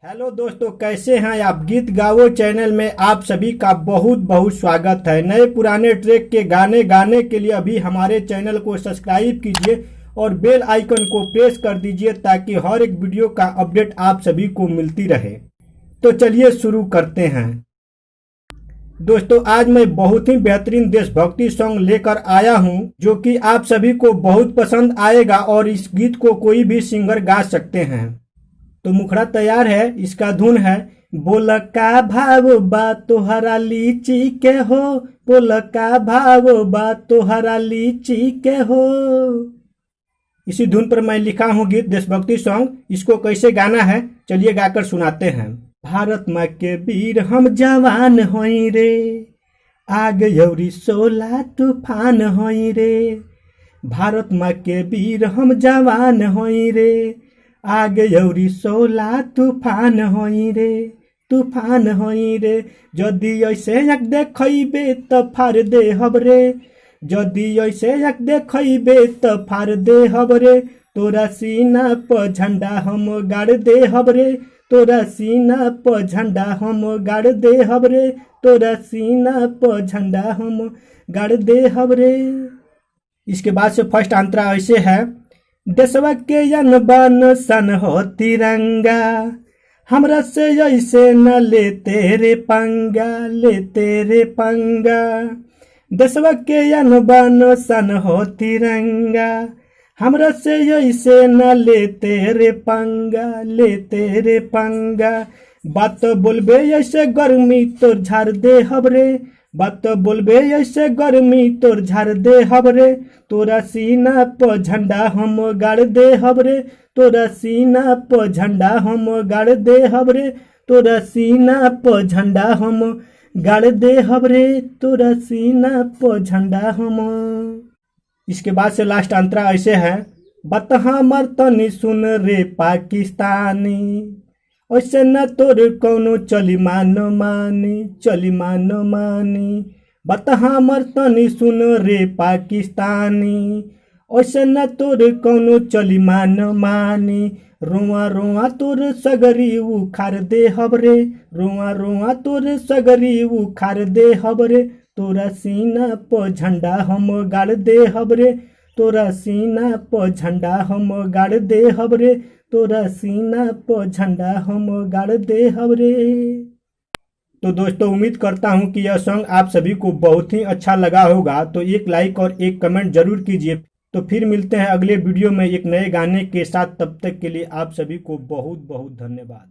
Hello दोस्तों, कैसे हैं आप। गीत गाओ चैनल में आप सभी का बहुत बहुत स्वागत है। नए पुराने ट्रैक के गाने गाने के लिए अभी हमारे चैनल को सब्सक्राइब कीजिए और बेल आइकन को प्रेस कर दीजिए ताकि हर एक वीडियो का अपडेट आप सभी को मिलती रहे। तो चलिए शुरू करते हैं। दोस्तों, आज मैं बहुत ही बेहतरीन देशभक्ति सॉन्ग लेकर आया हूं जो कि आप सभी को बहुत पसंद आएगा और इस गीत को कोई भी सिंगर गा सकते हैं। तो मुखड़ा तैयार है। इसका धुन है बोल का भाव बा तोहरा लीची के हो, बोल का भाव बा तोहरा लीची के हो। इसी धुन पर मैं लिखा हूँ गीत देशभक्ति सॉन्ग। इसको कैसे गाना है चलिए गाकर सुनाते हैं। भारत माँ के वीर हम जवान होई रे, आग यौरी सोला तूफान होई रे। भारत माँ के वीर हम जवान होई रे, आग यौरी सोला तूफान होई रे, तूफान होई रे। जदि ऐसे एक देखैबे त फाड़ दे हबरे, जदि ऐसे एक देखैबे त फाड़ दे हबरे। तोरा सीना प झंडा हम गाड़ दे हबरे, तोरा सीना प झंडा हम गाड़ दे हबरे, तोरा सीना प झंडा हम गाड़ दे हबरे। इसके बाद से फर्स्ट अंतरा ऐसे है। देशवा के यन बन सन हो तिरंगा, हमरा से ऐसे न ले तेरे पंगा, ले तेरे पंगा। देशवा के यन बन सन हो तिरंगा, हमरा से ऐसे न ले तेरे पंगा, ले तेरे पंगा। बात बोलबे ऐसे गर्मी तोर झाड़ दे हबरे, बात बोलबे ऐसे गर्मी तोर झाड़ दे हबरे। तोरा सीना प झंडा हम गाड़ दे हबरे, तोरा सीना प झंडा हम गाड़ दे हबरे, तोरा सीना प झंडा हम गाड़ दे हबरे, तोरा सीना प झंडा हम। इसके बाद से लास्ट अंतरा ऐसे है। बत हमर तनी सुन रे पाकिस्तानी, ऐसे न तोर कौनो चली मानो मानी, चली मानो मानी। बत हमर तनी सुन रे पाकिस्तानी, ऐसे न तोर कौनो चली मानो मानी। रोआ रोआ तोर सगरी उखाड़ दे हबरे, रोआ रोआ तोर सगरी उखाड़ दे हबरे। तोरा सीना प झंडा हम गाड़ दे हबरे, तोरा सीना प झंडा हम गाड़ दे हबरे, तोरा सीना प झंडा हम गाड़ दे हबरे। तो दोस्तों, उम्मीद करता हूं कि यह सॉन्ग आप सभी को बहुत ही अच्छा लगा होगा। तो एक लाइक और एक कमेंट जरूर कीजिए। तो फिर मिलते हैं अगले वीडियो में एक नए गाने के साथ। तब तक के लिए आप सभी को बहुत बहुत धन्यवाद।